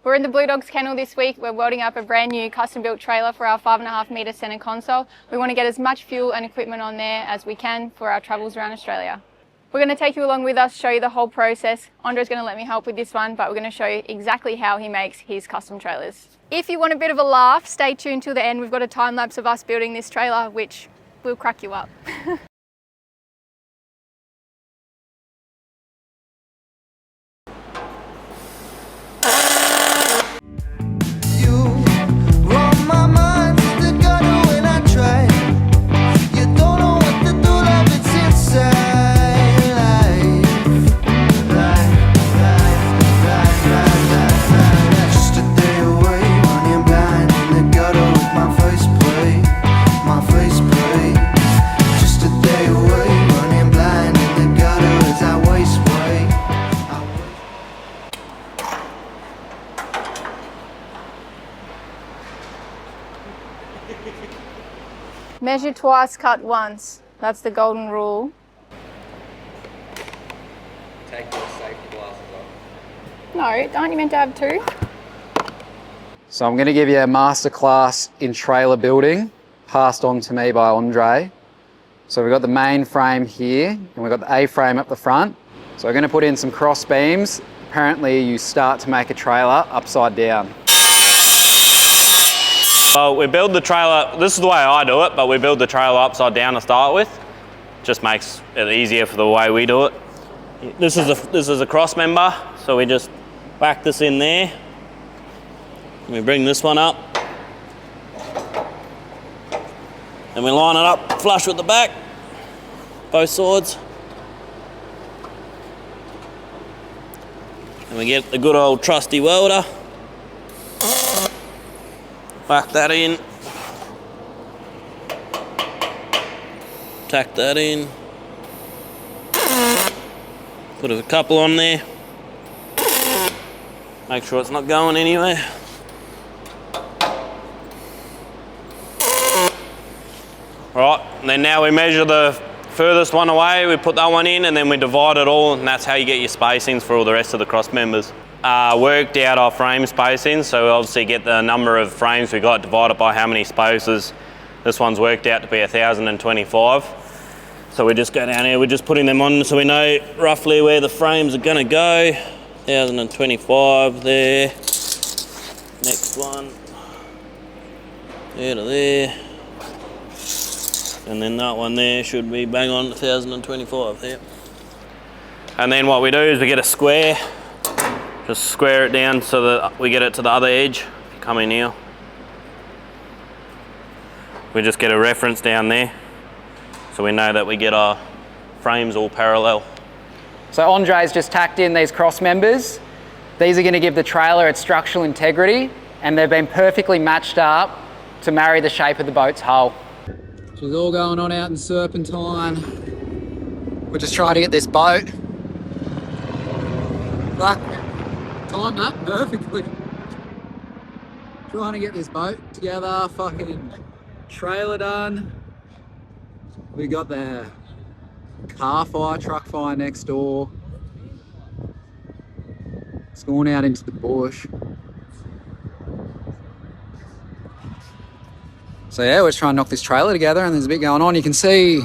We're in the Blue Dogs kennel this week. We're welding up a brand new custom built trailer for our 5.5 metre centre console. We want to get as much fuel and equipment on there as we can for our travels around Australia. We're going to take you along with us, show you the whole process. Andre's going to let me help with this one, but we're going to show you exactly how he makes his custom trailers. If you want a bit of a laugh, stay tuned till the end. We've got a time lapse of us building this trailer, which will crack you up. Measure twice, cut once. That's the golden rule. Take your safety glasses off. No, aren't you meant to have two? So I'm going to give you a masterclass in trailer building, passed on to me by Andre. So we've got the main frame here, and we've got the A-frame up the front. So we're going to put in some cross beams. Apparently you start to make a trailer upside down. Well, we build the trailer, this is the way I do it, but we build the trailer upside down to start with. Just makes it easier for the way we do it. This is a cross member, so we just whack this in there. We bring this one up. And we line it up flush with the back, both sides. And we get the good old trusty welder. Whack that in. Tack that in. Put a couple on there. Make sure it's not going anywhere. Right, and then now we measure the furthest one away, we put that one in, and then we divide it all, and that's how you get your spacings for all the rest of the cross members. Worked out our frame spacing, so we obviously get the number of frames we got divided by how many spaces. This one's worked out to be 1,025. So we just go down here, we're just putting them on so we know roughly where the frames are gonna go. 1,025 there. Next one. There to there. And then that one there should be bang on 1,025 there. And then what we do is we get a square. Just square it down so that we get it to the other edge. If you come in here, we just get a reference down there so we know that we get our frames all parallel. So Andre's just tacked in these cross members. These are going to give the trailer its structural integrity, and they've been perfectly matched up to marry the shape of the boat's hull. Which is all going on out in Serpentine. We're just trying to get this boat timed up perfectly. Trying to get this boat together, fucking trailer done. We got the car fire, truck fire next door. It's going out into the bush. So yeah, we're just trying to knock this trailer together, and there's a bit going on. You can see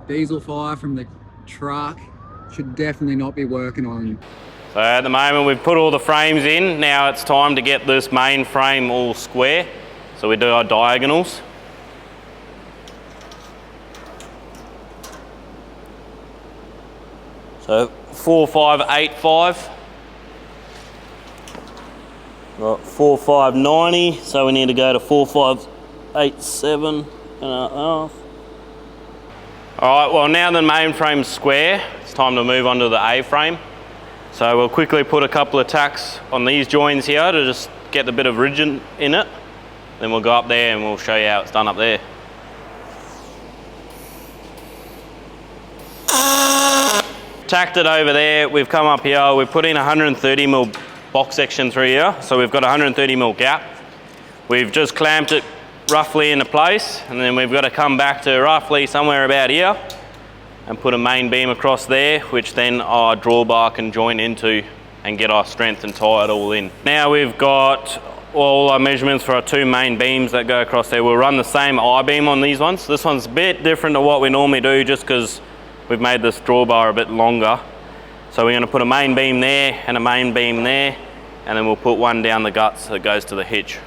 diesel fire from the truck. Should definitely not be working on. So at the moment we've put all the frames in. Now it's time to get this main frame all square. So we do our diagonals. So 4585. Got 4590, so we need to go to 4587 and a half. Alright, well now the main frame's square, it's time to move on to the A-frame. So we'll quickly put a couple of tacks on these joins here to just get a bit of rigid in it. Then we'll go up there and we'll show you how it's done up there. Tacked it over there, we've come up here, we've put in 130mm box section through here, so we've got 130mm gap. We've just clamped it roughly into place, and then we've got to come back to roughly somewhere about here and put a main beam across there, which then our drawbar can join into and get our strength and tie it all in. Now we've got all our measurements for our two main beams that go across there. We'll run the same I-beam on these ones. This one's a bit different to what we normally do just because we've made this drawbar a bit longer. So we're going to put a main beam there and a main beam there, and then we'll put one down the guts that goes to the hitch.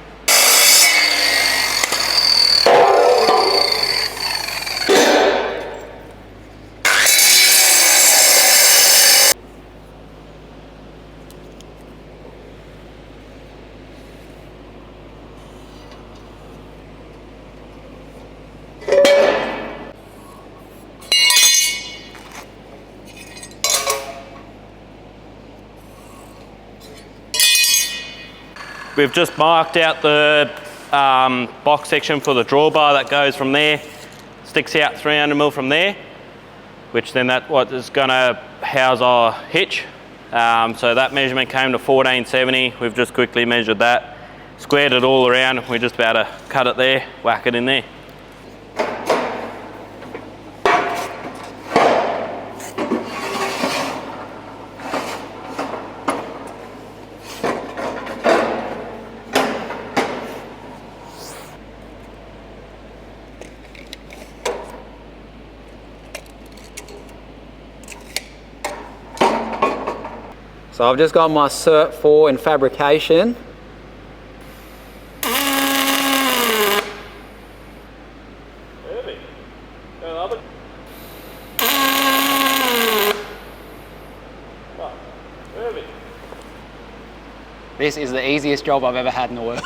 We've just marked out the box section for the drawbar that goes from there, sticks out 300mm from there, which then that's what is going to house our hitch. So that measurement came to 1470. We've just quickly measured that, squared it all around. We're just about to cut it there, whack it in there. So I've just got my Cert 4 in fabrication. Perfect. Go love it. Oh, perfect. This is the easiest job I've ever had in the world.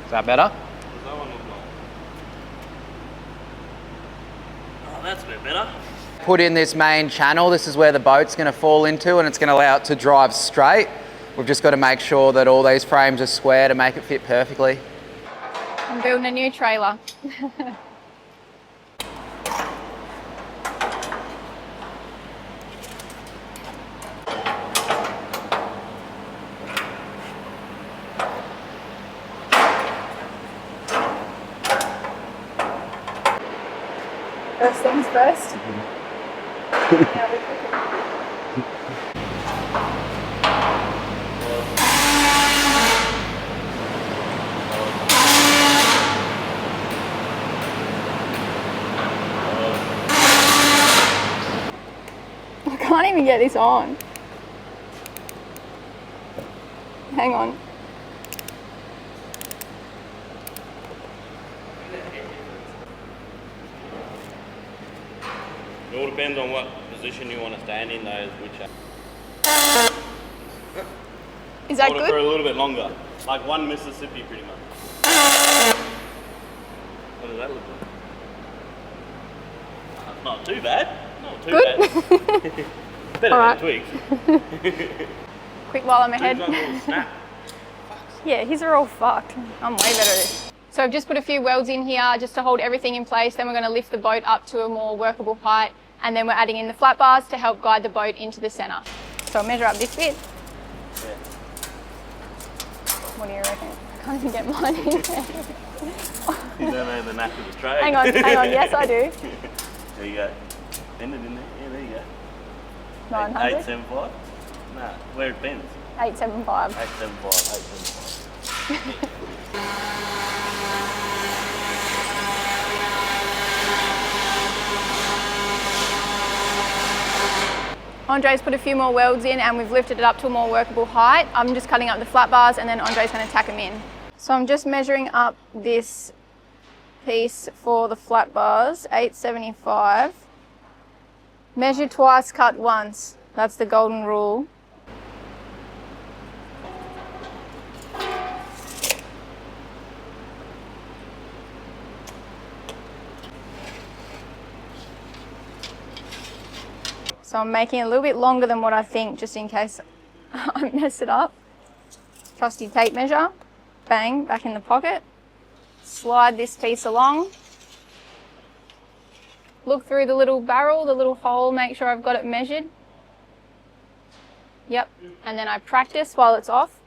Is that better? That's a bit better. Put in this main channel. This is where the boat's going to fall into, and it's going to allow it to drive straight. We've just got to make sure that all these frames are square to make it fit perfectly. I'm building a new trailer. First things first. Now we're cooking. I can't even get this on. Hang on. It all depends on what position you want to stand in those, which Is that hold it good? for a little bit longer, like one Mississippi pretty much. What does that look like? Not too bad. Not too Good? bad. Better All than twigs. Quick while I'm ahead. Twigs like a little snap. Yeah, his are all fucked. I'm way better at this. So I've just put a few welds in here just to hold everything in place. Then we're going to lift the boat up to a more workable height. And then we're adding in the flat bars to help guide the boat into the centre. So I'll measure up this bit. Yeah. What do you reckon? I can't even get mine in there. You don't know the knack of the trade. Hang on. Yes, I do. There you go. Bend it in there. Yeah, there you go. 900. 875? Nah, where it bends. 875. 875, 875. Andre's put a few more welds in and we've lifted it up to a more workable height. I'm just cutting up the flat bars and then Andre's going to tack them in. So I'm just measuring up this piece for the flat bars, 875. Measure twice, cut once. That's the golden rule. So I'm making it a little bit longer than what I think, just in case I mess it up. Trusty tape measure, bang, back in the pocket. Slide this piece along. Look through the little barrel, the little hole, make sure I've got it measured. Yep, and then I practice while it's off.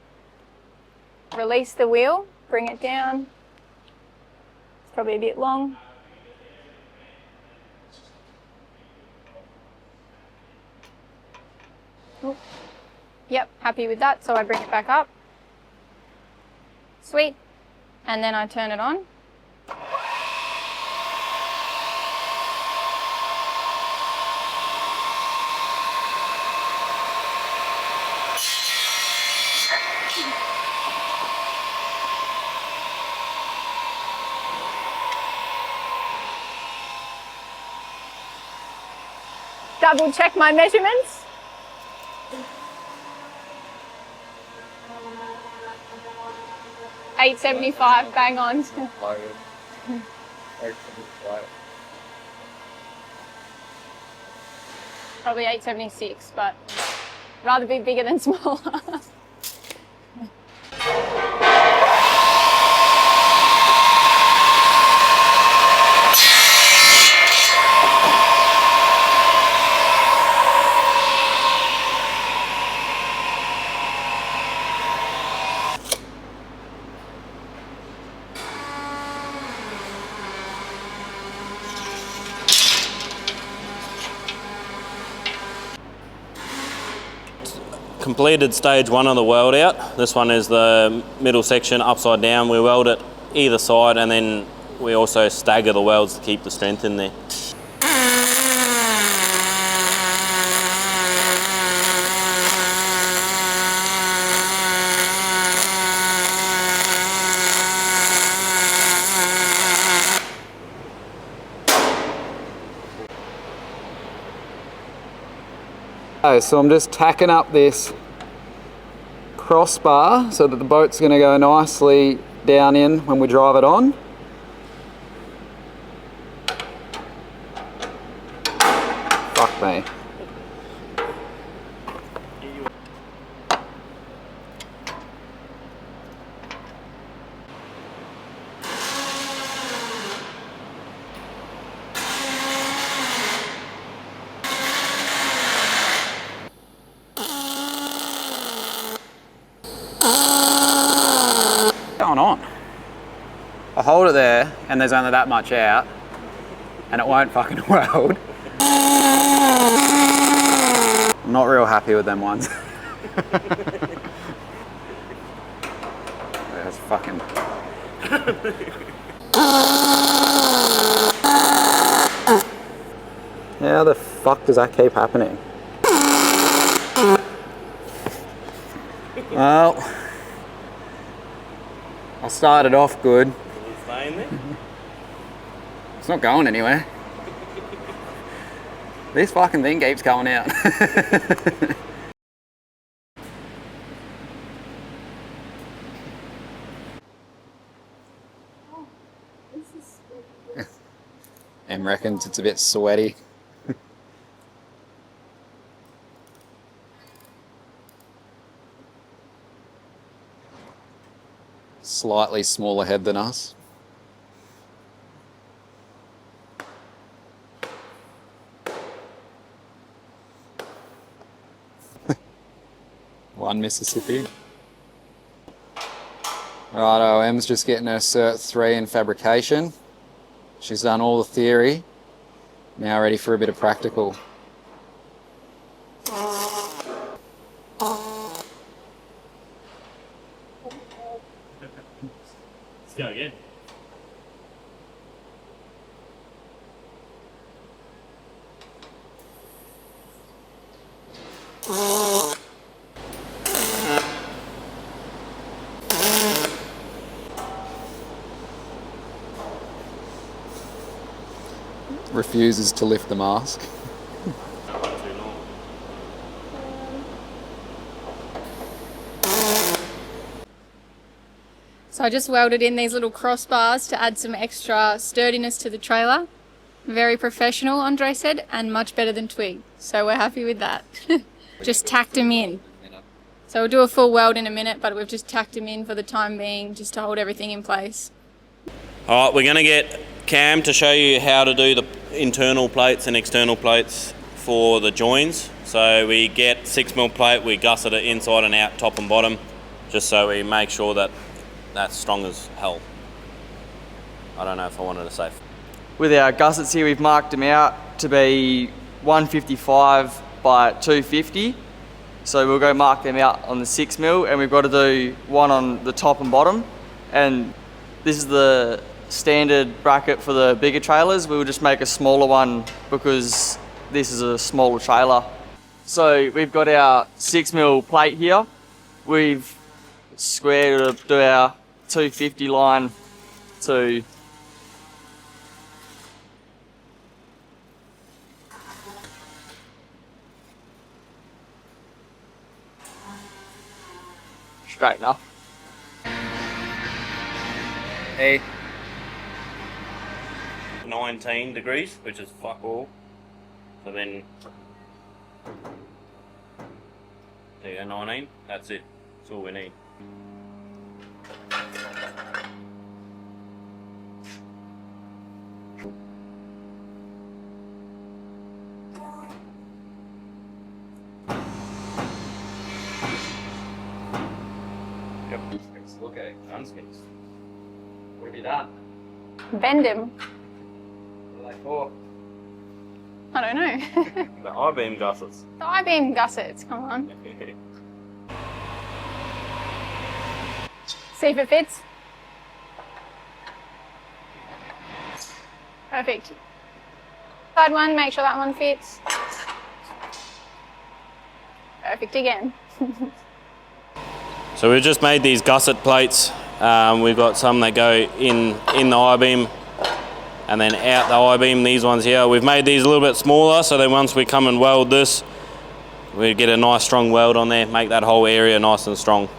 Release the wheel, bring it down. It's probably a bit long. Yep, happy with that, so I bring it back up. Sweet. And then I turn it on. Double check my measurements. 875, bang on. Probably 876, but rather be bigger than smaller. Completed stage 1 of the weld out. This one is the middle section upside down. We weld it either side, and then we also stagger the welds to keep the strength in there. So I'm just tacking up this crossbar so that the boat's going to go nicely down in when we drive it on. Fuck me. Going on? I hold it there and there's only that much out and it won't fucking weld. I'm not real happy with them ones. That's fucking... How the fuck does that keep happening? Well, I started off good. Is it staying there? It's not going anywhere. This fucking thing keeps going out. Em reckons it's a bit sweaty. Slightly smaller head than us. One Mississippi. Righto, Em's just getting her Cert 3 in fabrication. She's done all the theory. Now ready for a bit of practical. Let's go again. Refuses to lift the mask. So I just welded in these little crossbars to add some extra sturdiness to the trailer. Very professional, Andre said, and much better than twig. So we're happy with that. Just tacked them in. So we'll do a full weld in a minute, but we've just tacked them in for the time being, just to hold everything in place. All right, we're going to get Cam to show you how to do the internal plates and external plates for the joins. So we get 6mm plate, we gusset it inside and out, top and bottom, just so we make sure that that's strong as hell. I don't know if I wanted to say. With our gussets here, we've marked them out to be 155 by 250. So we'll go mark them out on the 6mm, and we've got to do one on the top and bottom. And this is the standard bracket for the bigger trailers. We'll just make a smaller one because this is a smaller trailer. So we've got our 6mm plate here. We've squared to do our 250 line to straight enough. Hey. 19 degrees, which is fuck all. So then, there you go, 19. That's it. That's all we need. Yep. Okay. Unskins. What have you done? Bend him. What are they for? I don't know. The I-beam gussets. The I-beam gussets, come on. See if it fits. Perfect. Side one, make sure that one fits. Perfect again. So we've just made these gusset plates. We've got some that go in the I-beam and then out the I-beam, these ones here. We've made these a little bit smaller so then once we come and weld this, we get a nice strong weld on there, make that whole area nice and strong.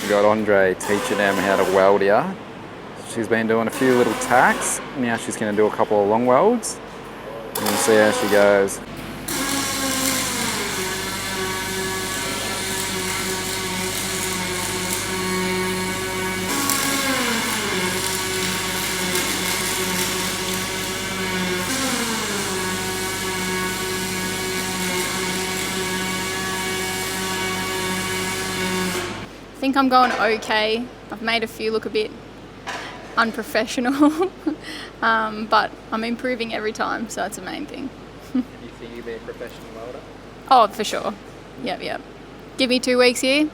We got Andre teaching them how to weld here. She's been doing a few little tacks. Now she's going to do a couple of long welds. And we'll see how she goes. I think I'm going okay. I've made a few look a bit unprofessional, but I'm improving every time, so that's the main thing. You think you'll be a professional welder? Oh, for sure. Yep. Give me 2 weeks here.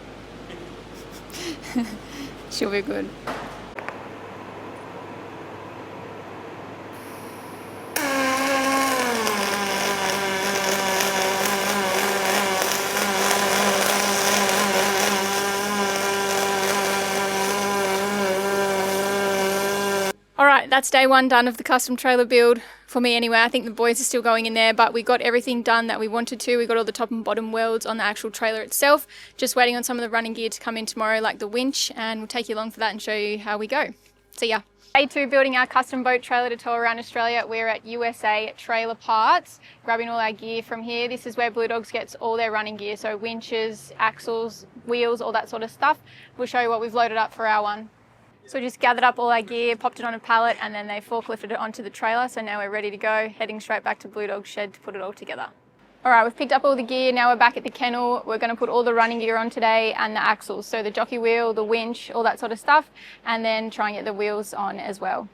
She'll be good. Alright, that's day one done of the custom trailer build, for me anyway. I think the boys are still going in there, but we got everything done that we wanted to. We got all the top and bottom welds on the actual trailer itself. Just waiting on some of the running gear to come in tomorrow, like the winch, and we'll take you along for that and show you how we go. See ya. Day two, building our custom boat trailer to tow around Australia. We're at USA Trailer Parts, grabbing all our gear from here. This is where Blue Dogs gets all their running gear, so winches, axles, wheels, all that sort of stuff. We'll show you what we've loaded up for our one. So we just gathered up all our gear, popped it on a pallet, and then they forklifted it onto the trailer. So now we're ready to go, heading straight back to Blue Dog's shed to put it all together. All right, we've picked up all the gear. Now we're back at the kennel. We're going to put all the running gear on today and the axles. So the jockey wheel, the winch, all that sort of stuff, and then try and get the wheels on as well.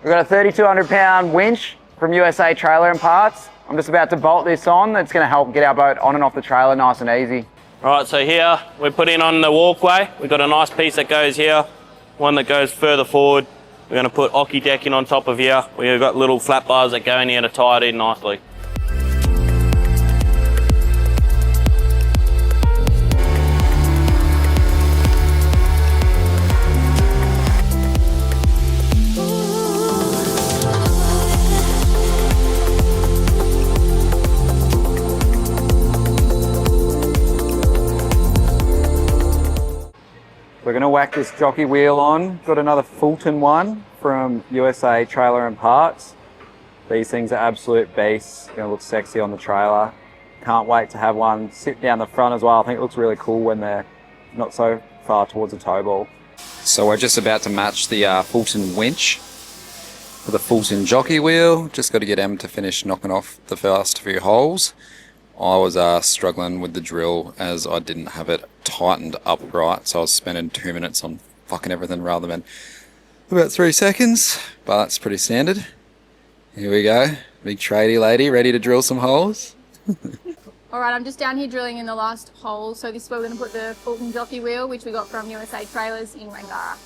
We've got a 3,200 pound winch from USA Trailer and Parts. I'm just about to bolt this on. That's going to help get our boat on and off the trailer nice and easy. Right, so here we put in on the walkway. We've got a nice piece that goes here, one that goes further forward. We're going to put Oki decking on top of here. We've got little flat bars that go in here to tie it in nicely. We're going to whack this jockey wheel on. Got another Fulton one from USA Trailer and Parts. These things are absolute beasts. Going to look sexy on the trailer. can't wait to have one sit down the front as well. I think it looks really cool when they're not so far towards the tow ball. So we're just about to match the Fulton winch with the Fulton jockey wheel. Just got to get Em to finish knocking off the first few holes. I was struggling with the drill as I didn't have it tightened up right, so I was spending 2 minutes on fucking everything rather than about 3 seconds, but that's pretty standard. Here we go, big tradie lady ready to drill some holes. Alright, I'm just down here drilling in the last hole, so this is where we're going to put the Fulton jockey wheel, which we got from USA Trailers in Wangara.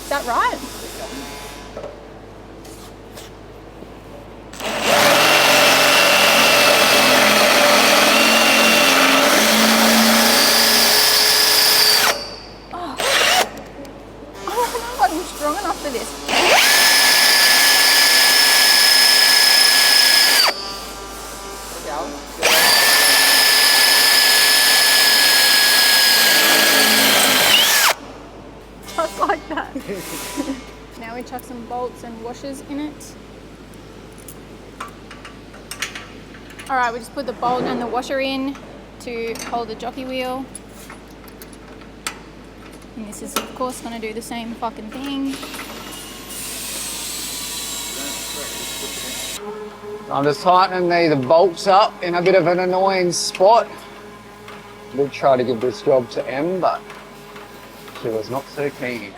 Is that right? Strong enough for this. Just like that. Now we chuck some bolts and washers in it. Alright, we just put the bolt and the washer in to hold the jockey wheel. And this is of course going to do the same fucking thing. I'm just tightening the bolts up in a bit of an annoying spot. We'll try to give this job to Em, but she was not so keen.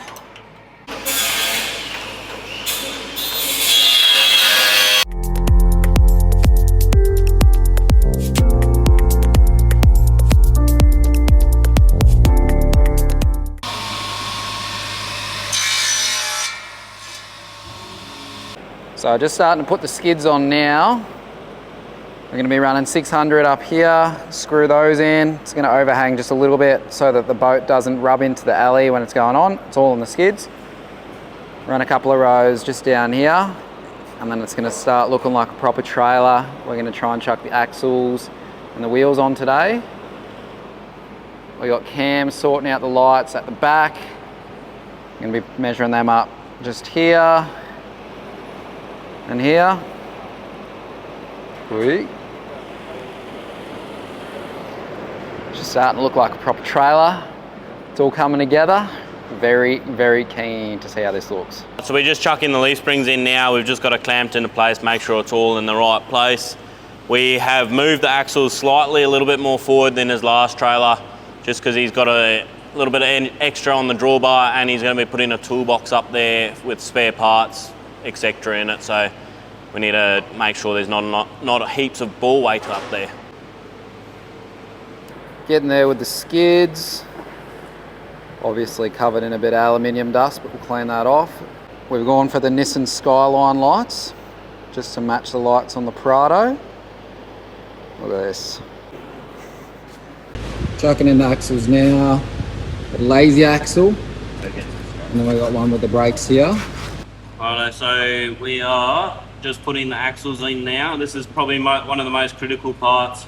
So just starting to put the skids on now. We're going to be running 600 up here, screw those in. It's going to overhang just a little bit so that the boat doesn't rub into the alley when it's going on. It's all on the skids. Run a couple of rows just down here, and then it's going to start looking like a proper trailer. We're going to try and chuck the axles and the wheels on today. We got Cam sorting out the lights at the back. I'm going to be measuring them up just here and here. Sweet. Just starting to look like a proper trailer. It's all coming together. Very, very keen to see how this looks. So we're just chucking the leaf springs in now. We've just got it clamped into place, make sure it's all in the right place. We have moved the axles slightly a little bit more forward than his last trailer, just because he's got a little bit of extra on the drawbar, and he's going to be putting a toolbox up there with spare parts, etc. in it. So we need to make sure there's not heaps of ball weight up there. Getting there with the skids. Obviously covered in a bit of aluminium dust, but we'll clean that off. We've gone for the Nissan Skyline lights, just to match the lights on the Prado. Look at this. Chucking in the axles now. The lazy axle. And then we've got one with the brakes here. Righto, so we are just putting the axles in now. This is probably one of the most critical parts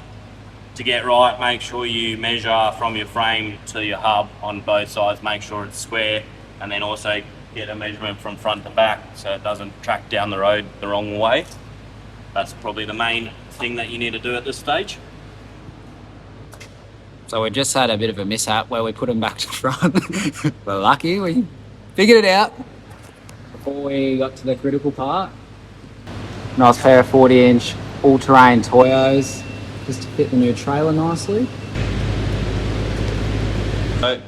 to get right. Make sure you measure from your frame to your hub on both sides, make sure it's square, and then also get a measurement from front to back so it doesn't track down the road the wrong way. That's probably the main thing that you need to do at this stage. So we just had a bit of a mishap where we put them back to front. We're lucky, we figured it out before we got to the critical part. Nice pair of 40-inch all-terrain Toyos, just to fit the new trailer nicely. So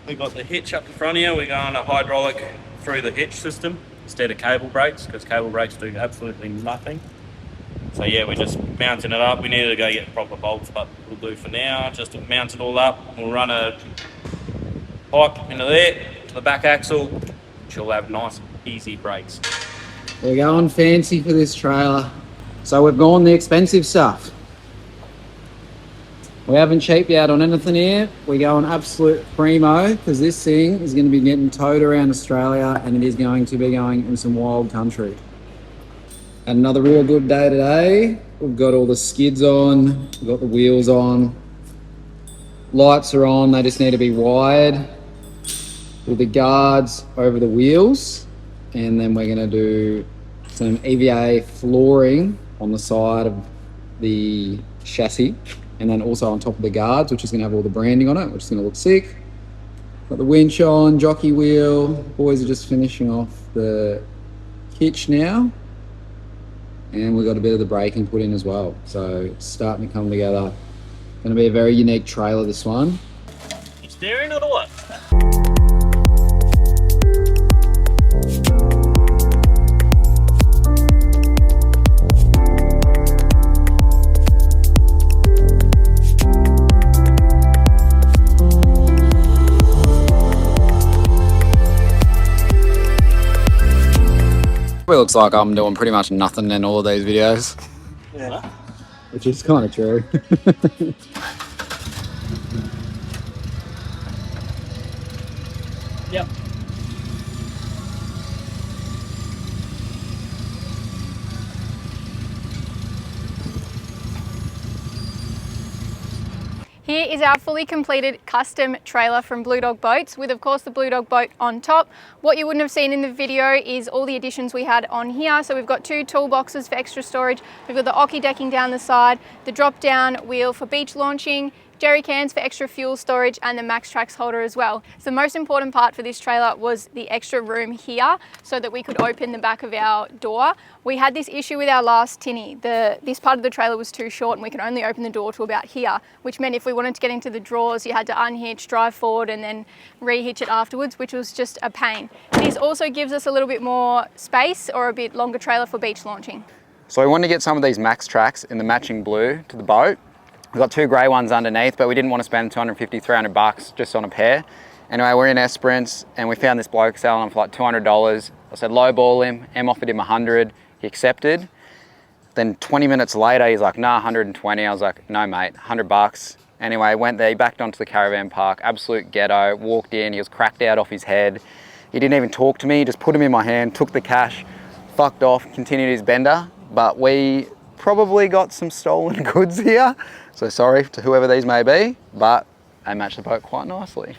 we got the hitch up in front here. We're going a hydraulic through the hitch system instead of cable brakes, because cable brakes do absolutely nothing. So yeah, we're just mounting it up. We needed to go get proper bolts, but we'll do for now. Just to mount it all up, we'll run a pipe into there to the back axle, which will have nice, easy brakes. We're going fancy for this trailer. So we've gone the expensive stuff. We haven't cheaped out on anything here. We're going absolute primo, because this thing is going to be getting towed around Australia, and it is going to be going in some wild country. And another real good day today. We've got all the skids on, we've got the wheels on, lights are on, they just need to be wired with the guards over the wheels, and then we're going to do some EVA flooring on the side of the chassis, and then also on top of the guards, which is going to have all the branding on it, which is going to look sick. Got the winch on, jockey wheel. Boys are just finishing off the hitch now, and we've got a bit of the braking put in as well. So it's starting to come together. Going to be a very unique trailer, this one. You steering it or what? It looks like I'm doing pretty much nothing in all of these videos. Yeah. Which is kind of true. Yep. Here is our fully completed custom trailer from Blue Dog Boats, with of course the Blue Dog boat on top. What you wouldn't have seen in the video is all the additions we had on here. So we've got 2 toolboxes for extra storage. We've got the Oki decking down the side, the drop down wheel for beach launching, jerry cans for extra fuel storage, and the Max Trax holder as well. So the most important part for this trailer was the extra room here so that we could open the back of our door. We had this issue with our last tinny. This part of the trailer was too short and we could only open the door to about here, which meant if we wanted to get into the drawers, you had to unhitch, drive forward and then rehitch it afterwards, which was just a pain. This also gives us a little bit more space, or a bit longer trailer for beach launching. So we wanted to get some of these Max Trax in the matching blue to the boat. We've got 2 grey ones underneath, but we didn't want to spend 250, 300 bucks just on a pair. Anyway, we're in Esperance and we found this bloke selling them for like $200. I said lowball him, Em offered him 100, he accepted. Then 20 minutes later, he's like, nah, 120. I was like, no mate, 100 bucks. Anyway, went there, he backed onto the caravan park, absolute ghetto, walked in, he was cracked out off his head. He didn't even talk to me, he just put him in my hand, took the cash, fucked off, continued his bender. But we probably got some stolen goods here. So sorry to whoever these may be, but they match the boat quite nicely.